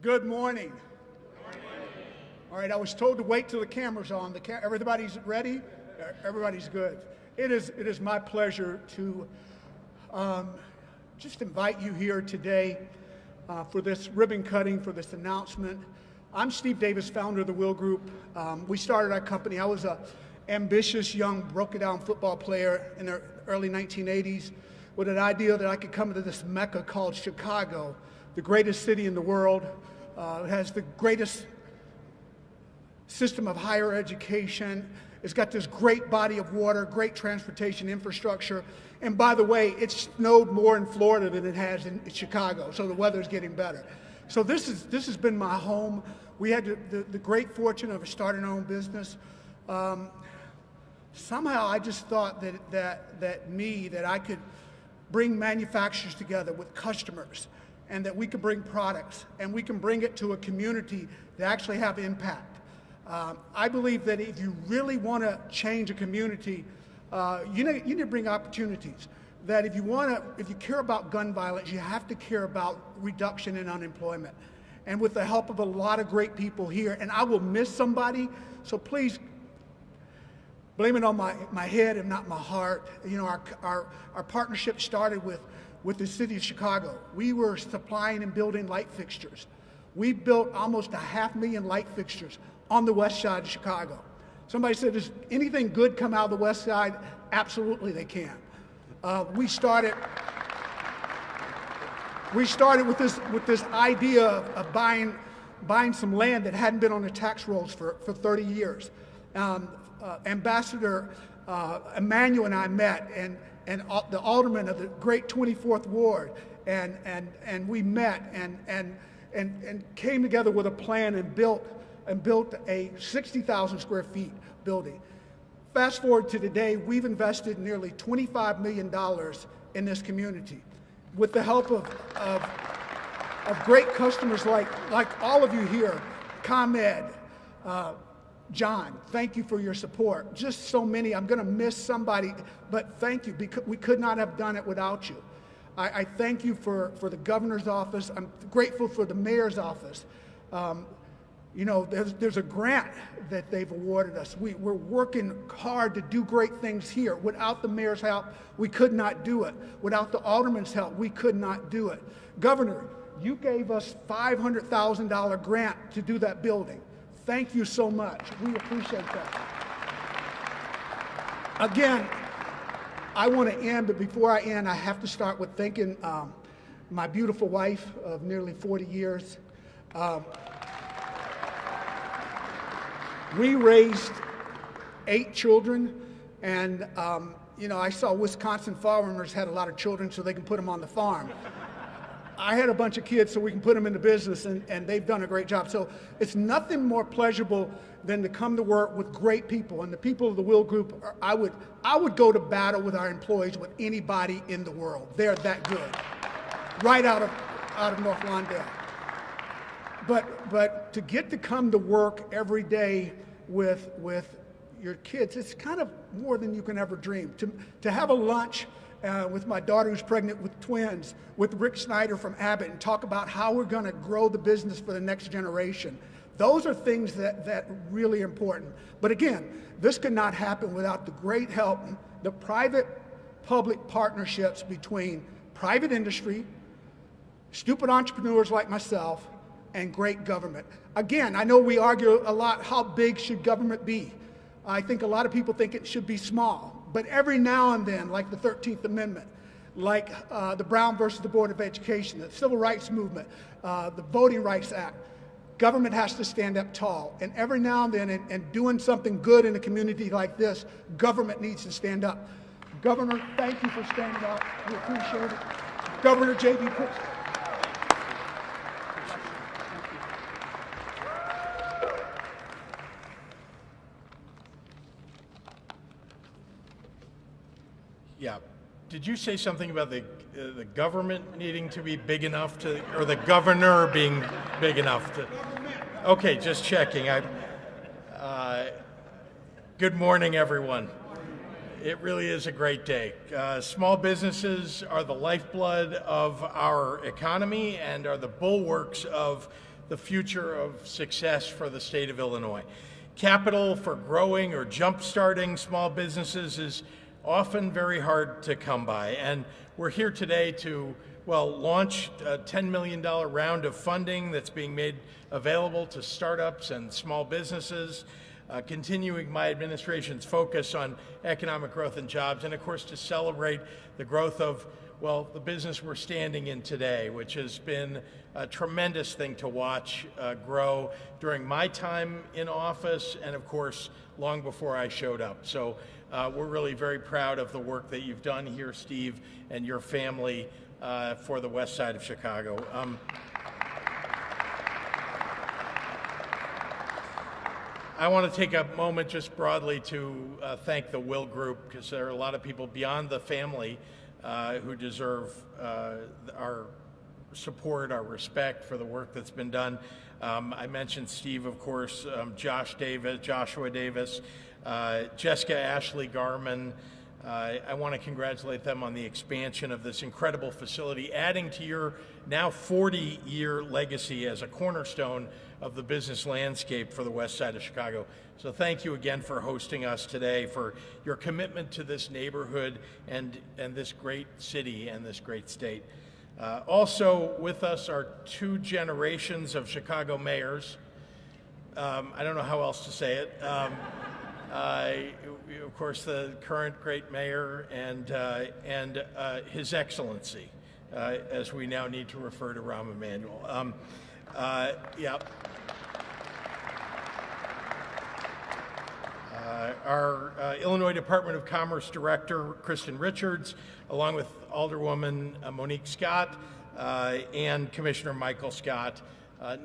Good morning. All right, I was told to wait till the camera's on. Everybody's ready? Everybody's good. It is my pleasure to just invite you here today for this ribbon cutting, for this announcement. I'm Steve Davis, founder of the Will Group. We started our company. I was an ambitious, young, broken-down football player in the early 1980s with an idea that I could come to this mecca called Chicago, the greatest city in the world. It has the greatest system of higher education. It's got this great body of water, great transportation infrastructure. And by the way, it snowed more in Florida than it has in Chicago, so the weather's getting better. So this has been my home. We had the great fortune of starting our own business. Somehow I just thought that I could bring manufacturers together with customers, and that we can bring products, and we can bring it to a community that actually have impact. I believe that if you really want to change a community, you need to bring opportunities. That if you care about gun violence, you have to care about reduction in unemployment. And with the help of a lot of great people here, and I will miss somebody, so please blame it on my head and not my heart. You know, our partnership started with the city of Chicago. We were supplying and building light fixtures. We built almost 500,000 light fixtures on the west side of Chicago. Somebody said, does anything good come out of the west side? Absolutely they can. We started with this idea of buying some land that hadn't been on the tax rolls for 30 years. Ambassador Emmanuel and I met, and the alderman of the great 24th Ward, and we met and came together with a plan and built a 60,000 square feet building. Fast forward to today, we've invested nearly $25 million in this community with the help of great customers like all of you here, ComEd, John, thank you for your support. Just so many. I'm going to miss somebody, but thank you, because we could not have done it without you. I thank you for the governor's office. I'm grateful for the mayor's office. You know, there's a grant that they've awarded us. We're working hard to do great things here. Without the mayor's help, we could not do it. Without the alderman's help, we could not do it. Governor, you gave us $500,000 grant to do that building. Thank you so much. We appreciate that. Again, I want to end, but before I end, I have to start with thanking my beautiful wife of nearly 40 years. We raised 8 children, and you know, I saw Wisconsin farmers had a lot of children so they can put them on the farm. I had a bunch of kids so we can put them into business, and they've done a great job. So it's nothing more pleasurable than to come to work with great people. And the people of the Will Group, I would go to battle with our employees with anybody in the world. They're that good, right out of North Lawndale. But to get to come to work every day with your kids, it's kind of more than you can ever dream. To have a lunch with my daughter who's pregnant with twins, with Rick Snyder from Abbott, and talk about how we're going to grow the business for the next generation. Those are things that really important. But again, this could not happen without the great help, the private-public partnerships between private industry, stupid entrepreneurs like myself, and great government. Again, I know we argue a lot, how big should government be? I think a lot of people think it should be small. But every now and then, like the 13th Amendment, like the Brown versus the Board of Education, the Civil Rights Movement, the Voting Rights Act, government has to stand up tall. And every now and then, and doing something good in a community like this, government needs to stand up. Governor, thank you for standing up. We appreciate it. Governor J.B. Pritzker. Yeah. Did you say something about the government needing to be big enough to, or the governor being big enough to? Okay, just checking. Good morning, everyone. It really is a great day. Small businesses are the lifeblood of our economy and are the bulwarks of the future of success for the state of Illinois. Capital for growing or jump-starting small businesses is often very hard to come by, and we're here today to, well, launch a $10 million round of funding that's being made available to startups and small businesses, continuing my administration's focus on economic growth and jobs, and of course to celebrate the growth of, well, the business we're standing in today, which has been a tremendous thing to watch grow during my time in office and of course long before I showed up. So we're really very proud of the work that you've done here, Steve, and your family for the west side of Chicago. I want to take a moment just broadly to thank the Will Group, because there are a lot of people beyond the family who deserve our support, our respect for the work that's been done. I mentioned Steve, of course, Joshua Davis, Jessica Ashley Garman. I want to congratulate them on the expansion of this incredible facility, adding to your now 40-year legacy as a cornerstone of the business landscape for the west side of Chicago. So thank you again for hosting us today, for your commitment to this neighborhood and this great city and this great state. Also with us are two generations of Chicago mayors. I don't know how else to say it. Of course, the current great mayor and His Excellency, as we now need to refer to Rahm Emanuel. Yeah. Our Illinois Department of Commerce Director, Kristen Richards, along with Alderwoman Monique Scott and Commissioner Michael Scott.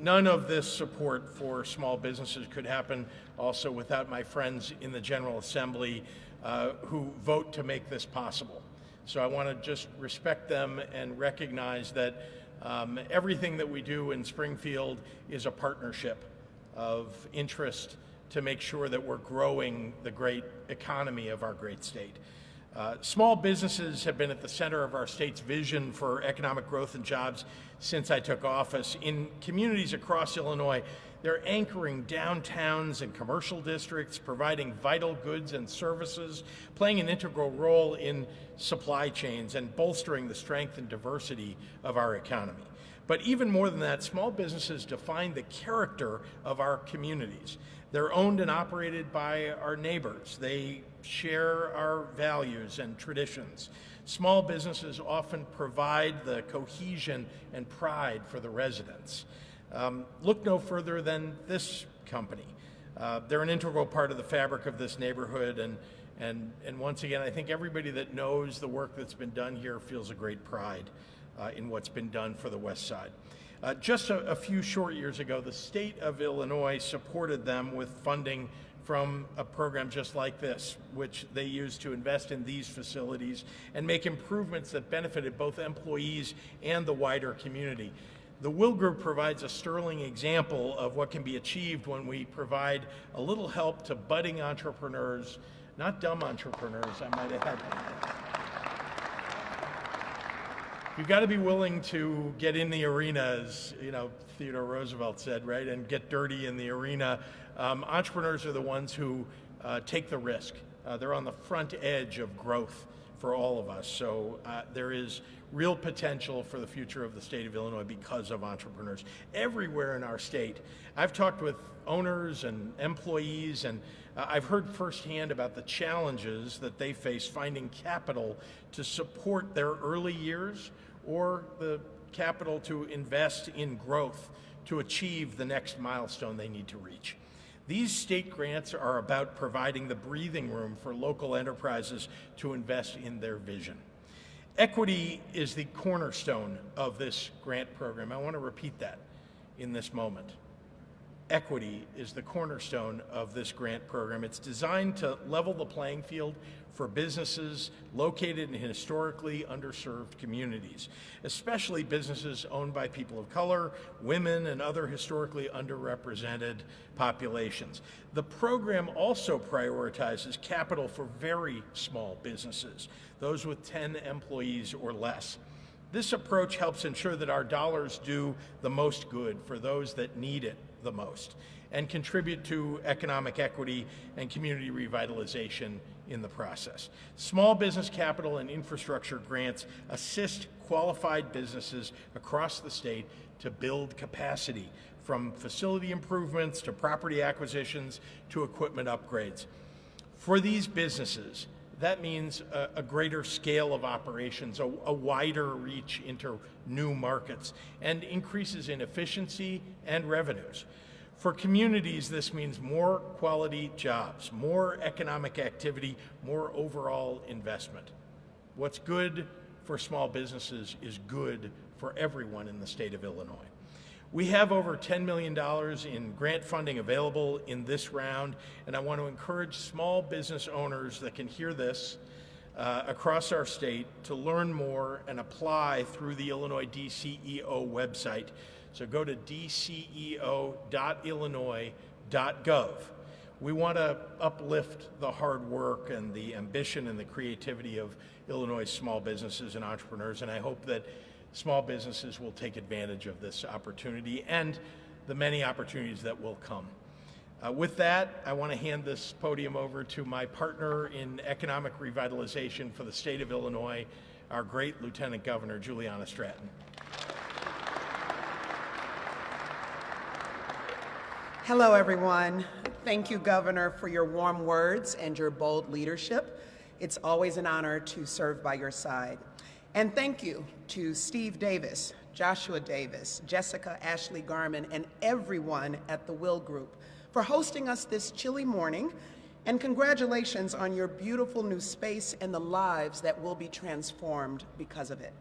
None of this support for small businesses could happen also without my friends in the General Assembly who vote to make this possible. So I want to just respect them and recognize that everything that we do in Springfield is a partnership of interest to make sure that we're growing the great economy of our great state. Small businesses have been at the center of our state's vision for economic growth and jobs since I took office. In communities across Illinois, they're anchoring downtowns and commercial districts, providing vital goods and services, playing an integral role in supply chains, and bolstering the strength and diversity of our economy. But even more than that, small businesses define the character of our communities. They're owned and operated by our neighbors. They share our values and traditions. Small businesses often provide the cohesion and pride for the residents. Look no further than this company. They're an integral part of the fabric of this neighborhood, and once again, I think everybody that knows the work that's been done here feels a great pride in what's been done for the West Side. Just a few short years ago, the state of Illinois supported them with funding from a program just like this, which they used to invest in these facilities and make improvements that benefited both employees and the wider community. The Will Group provides a sterling example of what can be achieved when we provide a little help to budding entrepreneurs, not dumb entrepreneurs, I might add. You've got to be willing to get in the arena, as Theodore Roosevelt said, right, and get dirty in the arena. Entrepreneurs are the ones who take the risk. They're on the front edge of growth for all of us. So there is real potential for the future of the state of Illinois because of entrepreneurs everywhere in our state. I've talked with owners and employees, and I've heard firsthand about the challenges that they face finding capital to support their early years or the capital to invest in growth to achieve the next milestone they need to reach. These state grants are about providing the breathing room for local enterprises to invest in their vision. Equity is the cornerstone of this grant program. I want to repeat that in this moment. Equity is the cornerstone of this grant program. It's designed to level the playing field for businesses located in historically underserved communities, especially businesses owned by people of color, women, and other historically underrepresented populations. The program also prioritizes capital for very small businesses, those with 10 employees or less. This approach helps ensure that our dollars do the most good for those that need it the most and contribute to economic equity and community revitalization in the process. Small business capital and infrastructure grants assist qualified businesses across the state to build capacity, from facility improvements to property acquisitions to equipment upgrades. For these businesses, that means a greater scale of operations, a wider reach into new markets, and increases in efficiency and revenues. For communities, this means more quality jobs, more economic activity, more overall investment. What's good for small businesses is good for everyone in the state of Illinois. We have over $10 million in grant funding available in this round, and I want to encourage small business owners that can hear this across our state to learn more and apply through the Illinois DCEO website. So go to dceo.illinois.gov. We want to uplift the hard work and the ambition and the creativity of Illinois small businesses and entrepreneurs, and I hope that small businesses will take advantage of this opportunity and the many opportunities that will come. With that, I want to hand this podium over to my partner in economic revitalization for the state of Illinois, our great Lieutenant Governor, Juliana Stratton. Hello, everyone. Thank you, Governor, for your warm words and your bold leadership. It's always an honor to serve by your side. And thank you to Steve Davis, Joshua Davis, Jessica Ashley Garman, and everyone at the Will Group for hosting us this chilly morning. And congratulations on your beautiful new space and the lives that will be transformed because of it.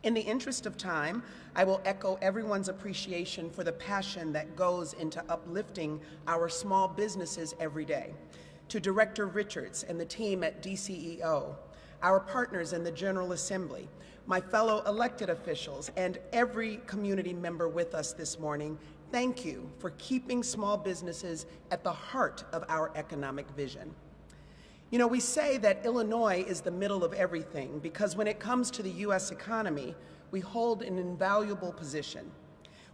In the interest of time, I will echo everyone's appreciation for the passion that goes into uplifting our small businesses every day. To Director Richards and the team at DCEO, our partners in the General Assembly, my fellow elected officials, and every community member with us this morning, thank you for keeping small businesses at the heart of our economic vision. You know, we say that Illinois is the middle of everything because when it comes to the U.S. economy, we hold an invaluable position.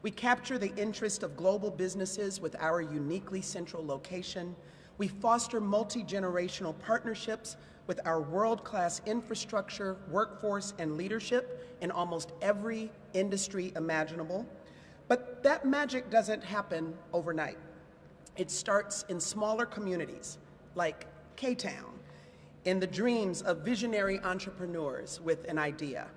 We capture the interest of global businesses with our uniquely central location. We foster multi-generational partnerships with our world-class infrastructure, workforce, and leadership in almost every industry imaginable. But that magic doesn't happen overnight. It starts in smaller communities like K-Town, in the dreams of visionary entrepreneurs with an idea.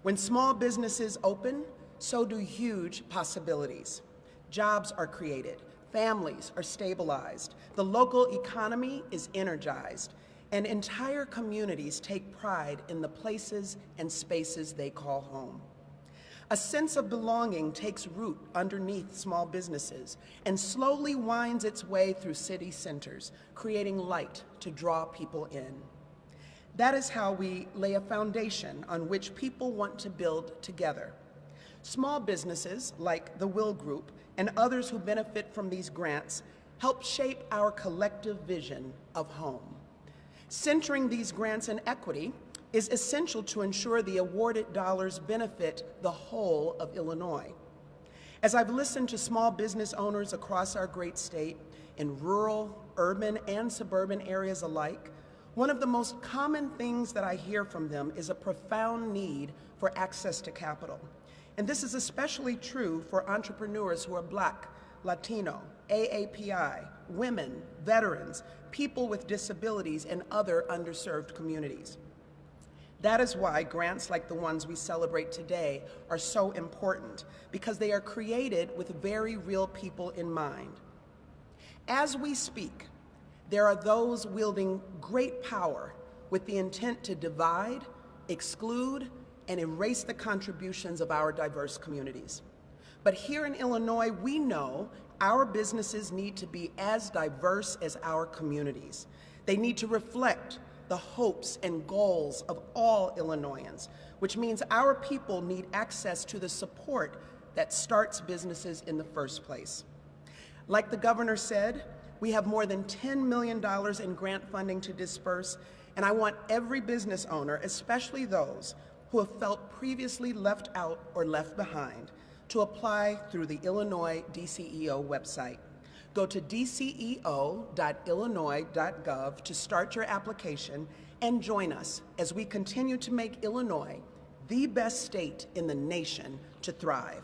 When small businesses open, so do huge possibilities. Jobs are created, families are stabilized, the local economy is energized, and entire communities take pride in the places and spaces they call home. A sense of belonging takes root underneath small businesses and slowly winds its way through city centers, creating light to draw people in. That is how we lay a foundation on which people want to build together. Small businesses like the Will Group and others who benefit from these grants help shape our collective vision of home. Centering these grants in equity is essential to ensure the awarded dollars benefit the whole of Illinois. As I've listened to small business owners across our great state, in rural, urban, and suburban areas alike, one of the most common things that I hear from them is a profound need for access to capital. And this is especially true for entrepreneurs who are Black, Latino, AAPI, women, veterans, people with disabilities, and other underserved communities. That is why grants like the ones we celebrate today are so important, because they are created with very real people in mind. As we speak, there are those wielding great power with the intent to divide, exclude, and erase the contributions of our diverse communities. But here in Illinois, we know our businesses need to be as diverse as our communities. They need to reflect the hopes and goals of all Illinoisans, which means our people need access to the support that starts businesses in the first place. Like the governor said, we have more than $10 million in grant funding to disperse, and I want every business owner, especially those who have felt previously left out or left behind to apply through the Illinois DCEO website. Go to dceo.illinois.gov to start your application and join us as we continue to make Illinois the best state in the nation to thrive.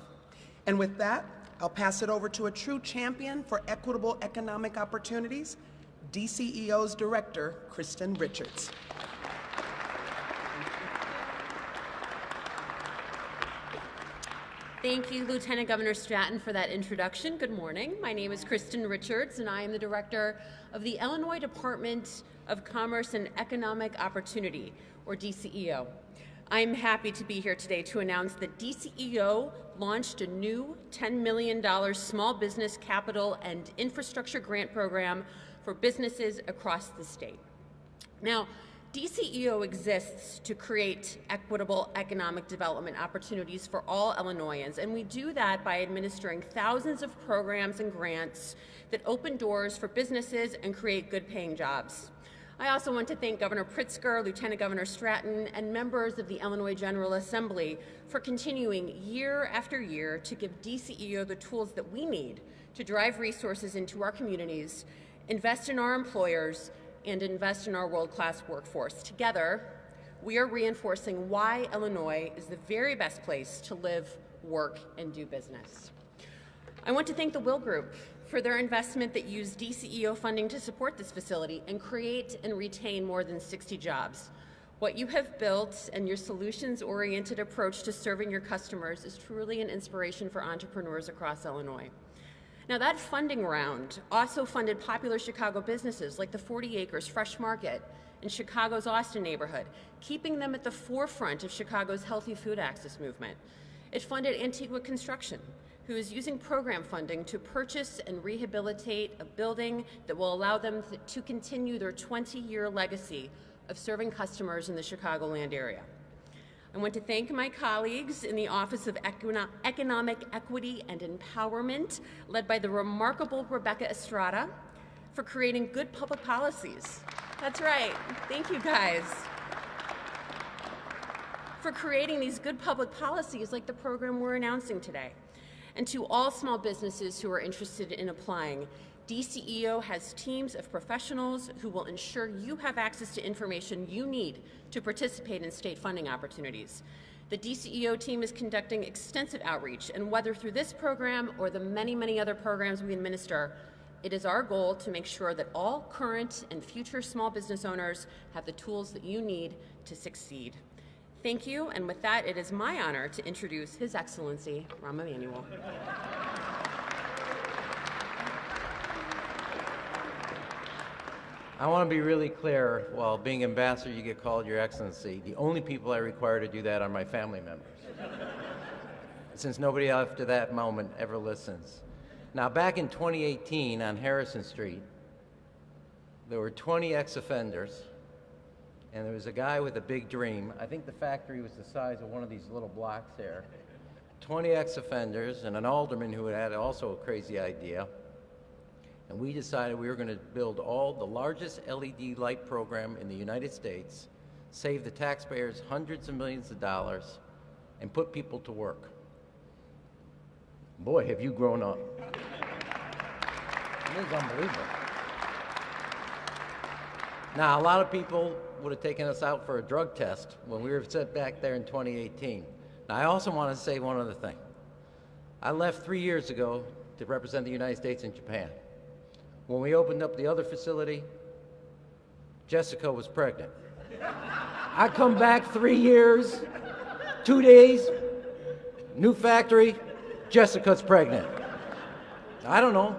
And with that, I'll pass it over to a true champion for equitable economic opportunities, DCEO's Director, Kristen Richards. Thank you, Lieutenant Governor Stratton, for that introduction. Good morning. My name is Kristen Richards, and I am the Director of the Illinois Department of Commerce and Economic Opportunity, or DCEO. I'm happy to be here today to announce that DCEO launched a new $10 million small business capital and infrastructure grant program for businesses across the state. Now, DCEO exists to create equitable economic development opportunities for all Illinoisans, and we do that by administering thousands of programs and grants that open doors for businesses and create good-paying jobs. I also want to thank Governor Pritzker, Lieutenant Governor Stratton, and members of the Illinois General Assembly for continuing year after year to give DCEO the tools that we need to drive resources into our communities, invest in our employers, and invest in our world-class workforce. Together, we are reinforcing why Illinois is the very best place to live, work, and do business. I want to thank the Will Group for their investment that used DCEO funding to support this facility and create and retain more than 60 jobs. What you have built and your solutions-oriented approach to serving your customers is truly an inspiration for entrepreneurs across Illinois. Now, that funding round also funded popular Chicago businesses like the 40 Acres Fresh Market in Chicago's Austin neighborhood, keeping them at the forefront of Chicago's healthy food access movement. It funded Antigua Construction, who is using program funding to purchase and rehabilitate a building that will allow them to continue their 20-year legacy of serving customers in the Chicagoland area. I want to thank my colleagues in the Office of Economic Equity and Empowerment, led by the remarkable Rebecca Estrada, for creating good public policies. That's right. Thank you, guys. For creating these good public policies like the program we're announcing today. And to all small businesses who are interested in applying, DCEO has teams of professionals who will ensure you have access to information you need to participate in state funding opportunities. The DCEO team is conducting extensive outreach, and whether through this program or the many, many other programs we administer, it is our goal to make sure that all current and future small business owners have the tools that you need to succeed. Thank you, and with that, it is my honor to introduce His Excellency, Rahm Emanuel. I want to be really clear. While being ambassador, you get called Your Excellency. The only people I require to do that are my family members, since nobody after that moment ever listens. Now, back in 2018 on Harrison Street, there were 20 ex-offenders, and there was a guy with a big dream. I think the factory was the size of one of these little blocks there. 20 ex-offenders and an alderman who had also a crazy idea. And we decided we were going to build the largest LED light program in the United States, save the taxpayers hundreds of millions of dollars, and put people to work. Boy, have you grown up. It is unbelievable. Now, a lot of people would have taken us out for a drug test when we were set back there in 2018. Now, I also want to say one other thing. I left 3 years ago to represent the United States in Japan. When we opened up the other facility, Jessica was pregnant. I come back 3 years, 2 days, new factory, Jessica's pregnant. I don't know,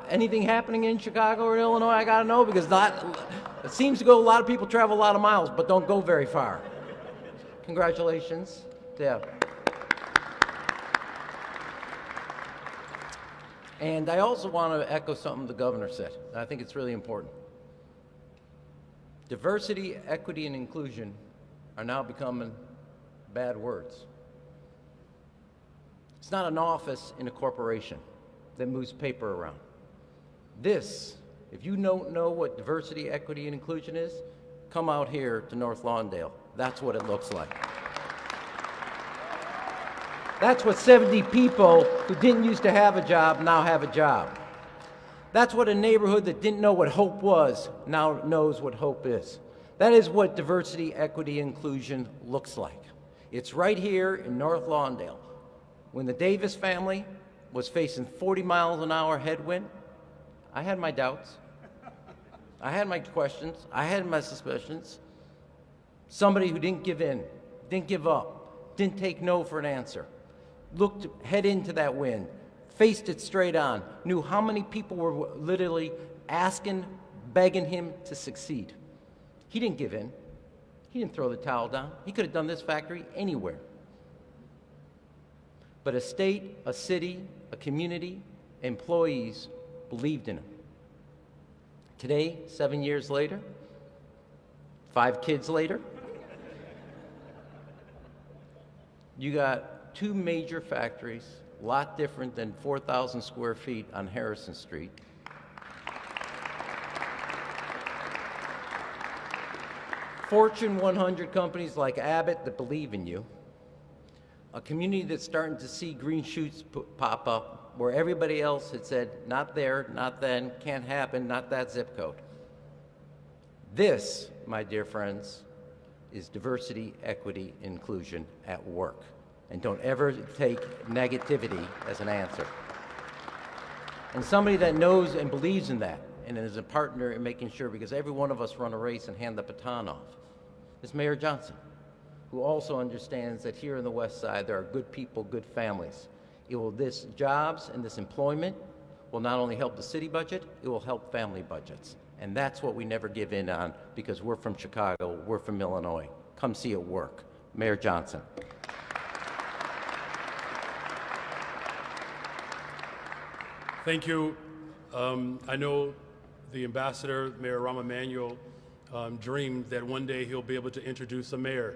anything happening in Chicago or Illinois I gotta know, because it seems to go, a lot of people travel a lot of miles, but don't go very far. Congratulations. Yeah. And I also want to echo something the governor said. I think it's really important. Diversity, equity, and inclusion are now becoming bad words. It's not an office in a corporation that moves paper around. This, if you don't know what diversity, equity, and inclusion is, come out here to North Lawndale. That's what it looks like. That's what 70 people who didn't used to have a job now have a job. That's what a neighborhood that didn't know what hope was now knows what hope is. That is what diversity, equity, inclusion looks like. It's right here in North Lawndale. When the Davis family was facing 40 miles an hour headwind, I had my doubts. I had my questions. I had my suspicions. Somebody who didn't give in, didn't give up, didn't take no for an answer, looked head into that wind, faced it straight on, knew how many people were literally asking, begging him to succeed. He didn't give in. He didn't throw the towel down. He could have done this factory anywhere. But a state, a city, a community, employees believed in him. Today, 7 years later, 5 kids later, you got 2 major factories, a lot different than 4,000 square feet on Harrison Street. Fortune 100 companies like Abbott that believe in you. A community that's starting to see green shoots pop up where everybody else had said, not there, not then, can't happen, not that zip code. This, my dear friends, is diversity, equity, inclusion at work. And don't ever take negativity as an answer. And somebody that knows and believes in that and is a partner in making sure, because every one of us run a race and hand the baton off, is Mayor Johnson, who also understands that here in the West Side there are good people, good families. This jobs and this employment will not only help the city budget, it will help family budgets. And that's what we never give in on, because we're from Chicago, we're from Illinois. Come see it work. Mayor Johnson. Thank you. I know the ambassador, Mayor Rahm Emanuel, dreamed that one day he'll be able to introduce a mayor.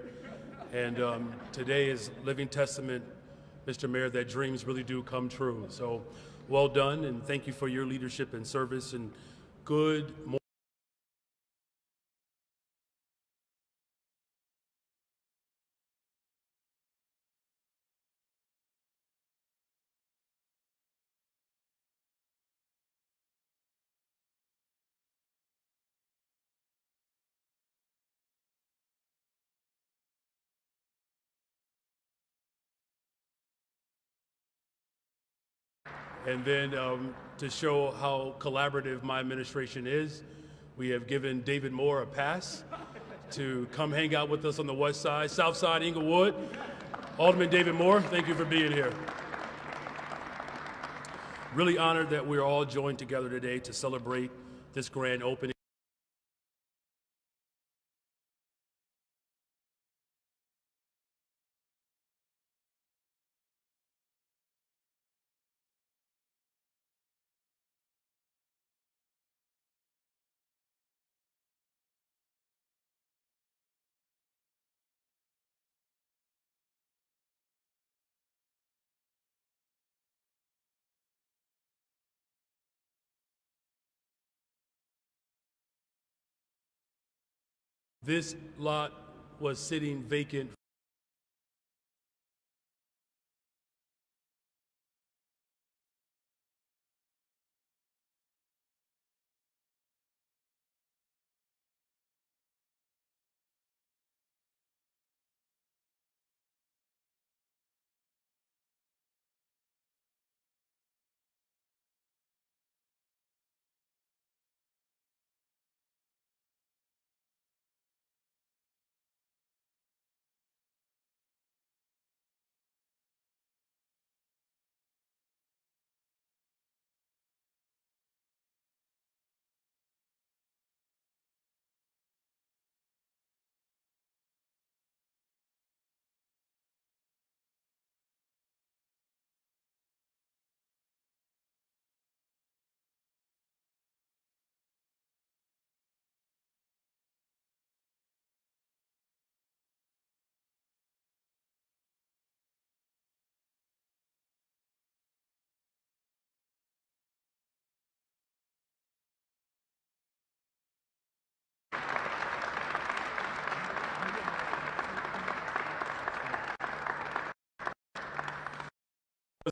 And today is living testament, Mr. Mayor, that dreams really do come true. So well done, and thank you for your leadership and service, and good morning. And then to show how collaborative my administration is, we have given David Moore a pass to come hang out with us on the West Side, South Side, Inglewood. Alderman David Moore, thank you for being here. Really honored that we're all joined together today to celebrate this grand opening. This lot was sitting vacant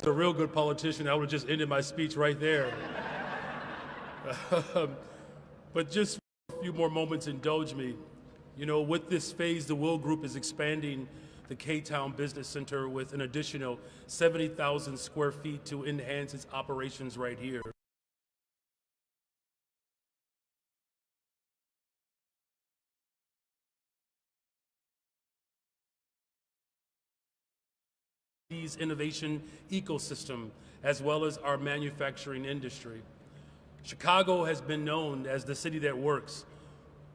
was a real good politician, I would have just ended my speech right there. But just for a few more moments, indulge me. You know, with this phase, the Will Group is expanding the K-Town Business Center with an additional 70,000 square feet to enhance its operations right here. Innovation ecosystem, as well as our manufacturing industry. Chicago has been known as the city that works,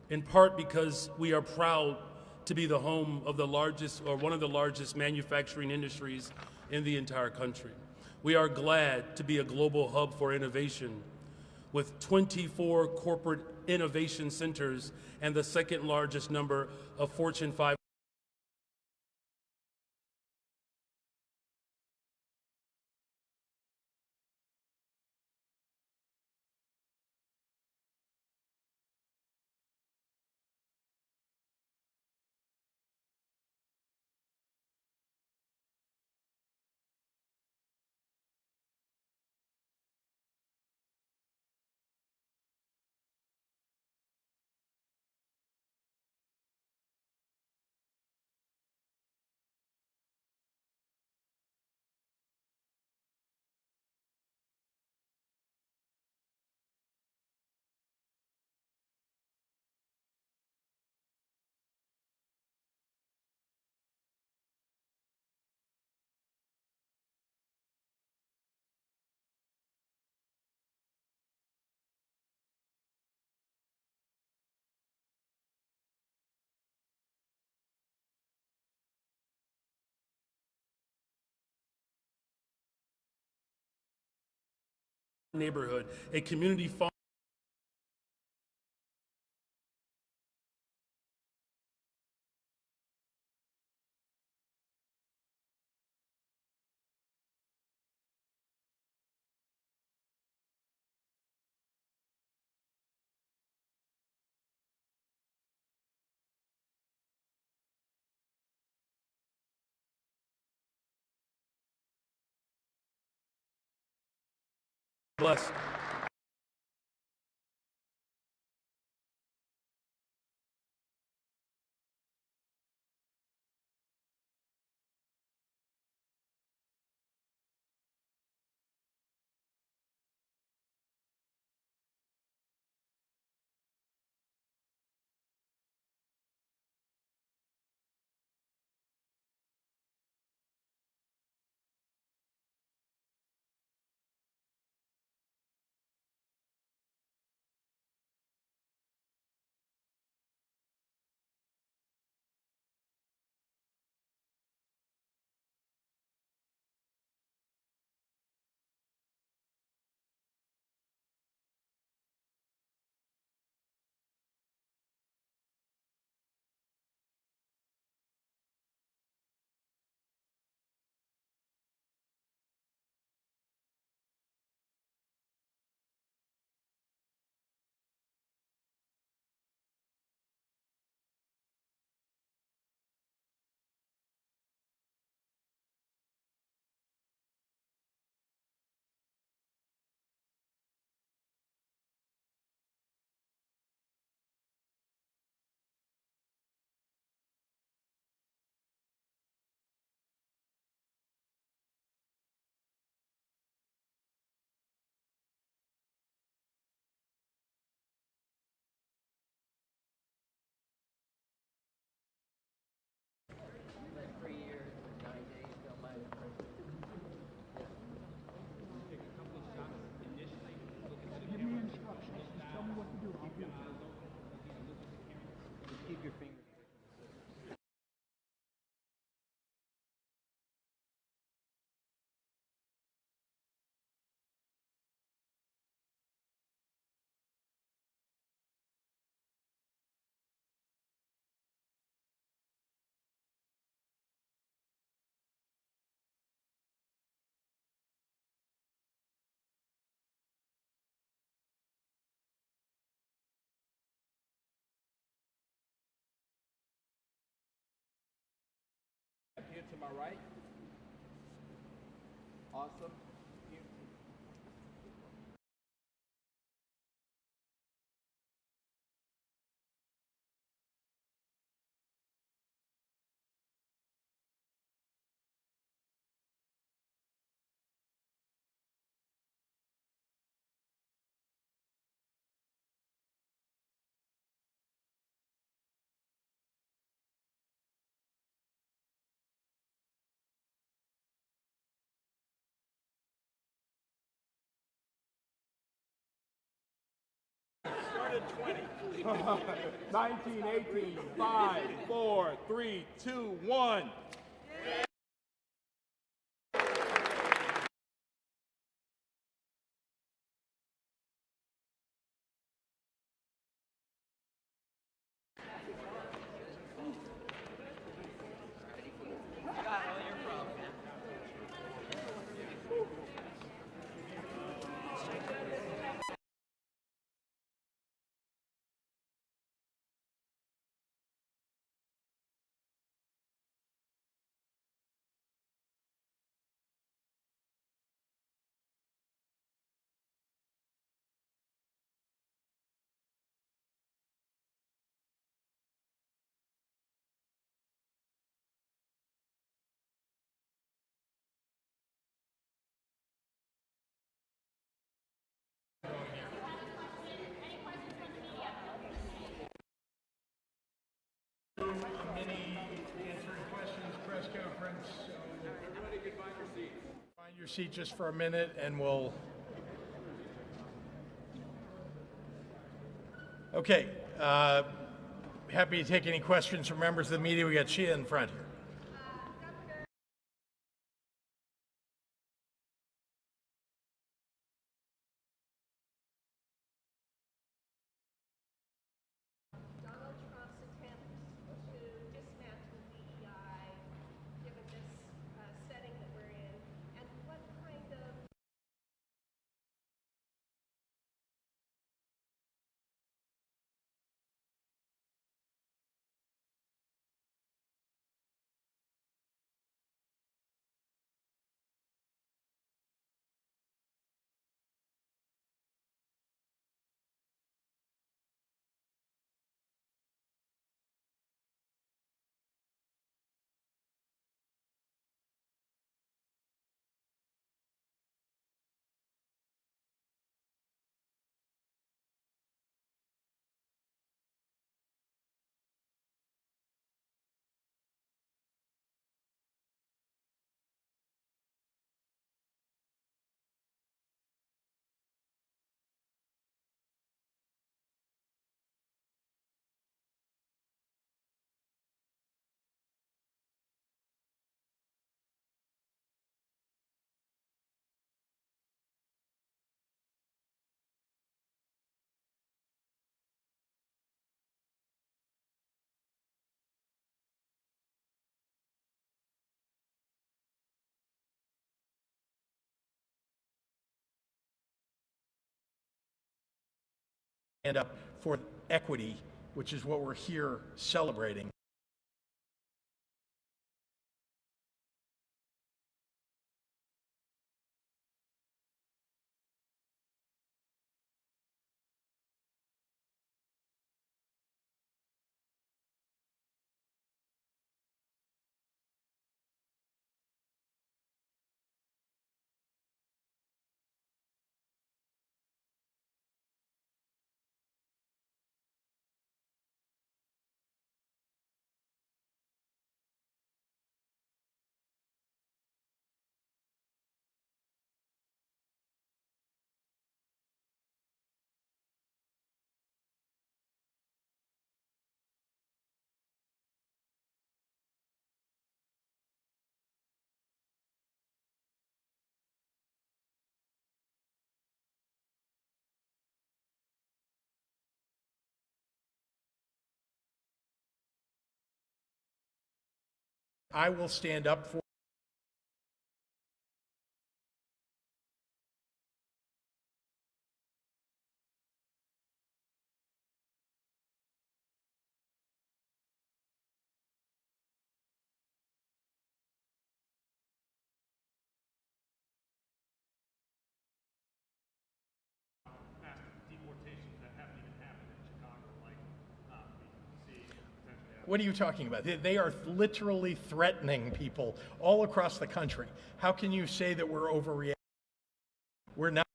in part because we are proud to be the home of the largest, or one of the largest manufacturing industries in the entire country. We are glad to be a global hub for innovation, with 24 corporate innovation centers and the second largest number of Fortune 500 neighborhood, a community farm. Bless. Here to my right, Awesome. Started 20. 19, 18, 5, 4, 3, 2, 1. Many answering questions, press conference. Everybody can find your seats. Find your seat just for a minute and we'll. Okay. Happy to take any questions from members of the media. We got Shia in front here. Donald Trump's attempt to dismantle DEI, given this setting that we're in, and what kind of Stand up for equity, which is what we're here celebrating. I will stand up for What are you talking about? They are literally threatening people all across the country. How can you say that we're overreacting? We're not.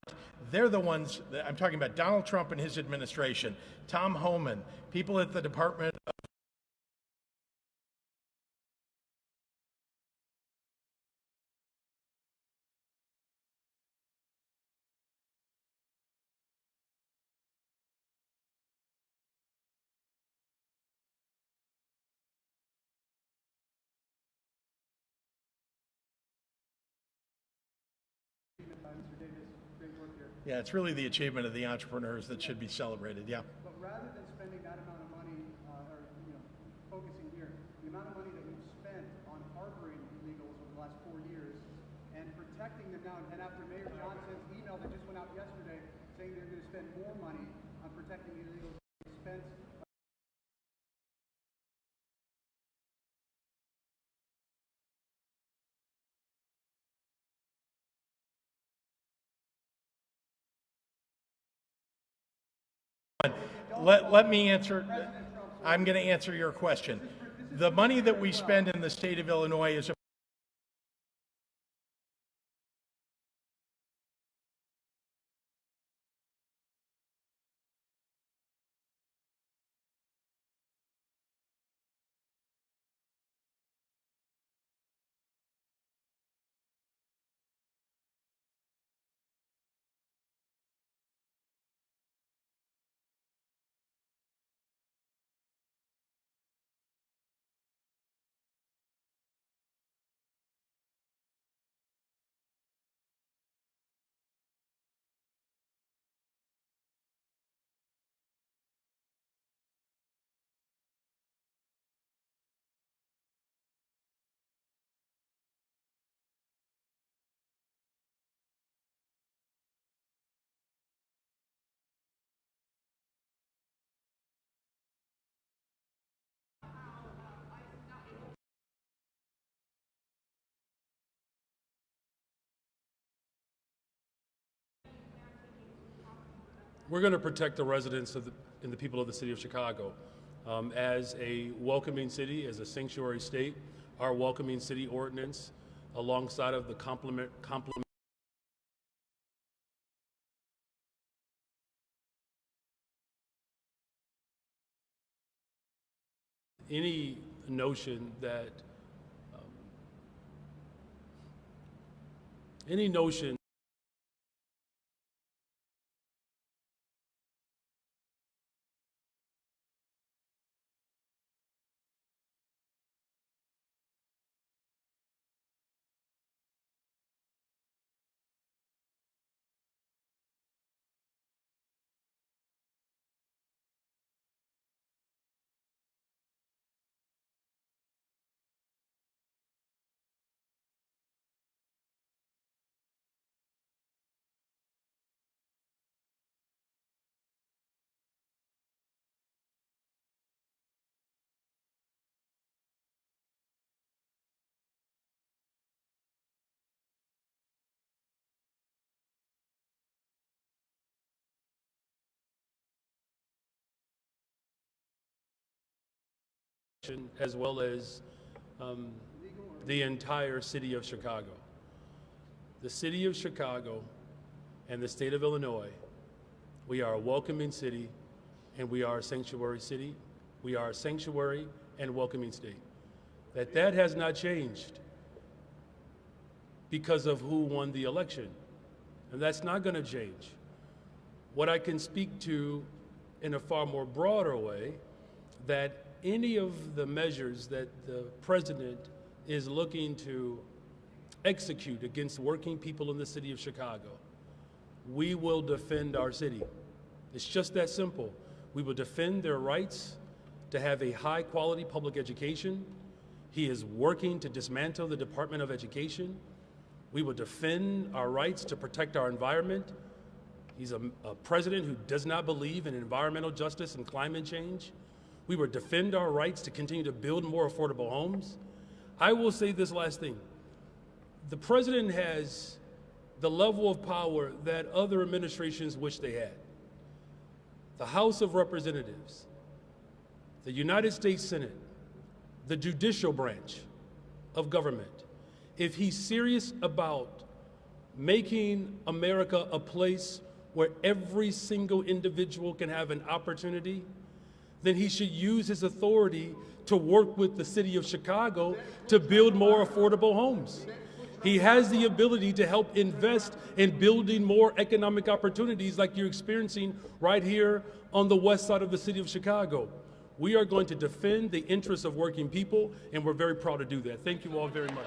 They're the ones, I'm talking about Donald Trump and his administration, Tom Homan, people at the Department of Yeah, it's really the achievement of the entrepreneurs that should be celebrated, yeah. But rather than spending that amount of money, or focusing here, the amount of money that you've spent on harboring illegals over the last 4 years and protecting them now, and after Mayor Johnson's email that just went out yesterday saying they're going to spend more money on protecting illegals at the expense Let me answer. I'm going to answer your question. The money that we spend in the state of Illinois is We're going to protect the residents and the people of the city of Chicago. As a welcoming city, as a sanctuary state, our welcoming city ordinance, alongside of the complement any notion that as well as the entire city of Chicago. The city of Chicago and the state of Illinois, we are a welcoming city and we are a sanctuary city. We are a sanctuary and welcoming state. That has not changed because of who won the election. And that's not going to change. What I can speak to in a far more broader way, that any of the measures that the president is looking to execute against working people in the city of Chicago, we will defend our city. It's just that simple. We will defend their rights to have a high quality public education. He is working to dismantle the Department of Education. We will defend our rights to protect our environment. He's a president who does not believe in environmental justice and climate change. We will defend our rights to continue to build more affordable homes. I will say this last thing. The president has the level of power that other administrations wish they had. The House of Representatives, the United States Senate, the judicial branch of government, if he's serious about making America a place where every single individual can have an opportunity, then he should use his authority to work with the city of Chicago to build more affordable homes. He has the ability to help invest in building more economic opportunities like you're experiencing right here on the west side of the city of Chicago. We are going to defend the interests of working people, and we're very proud to do that. Thank you all very much.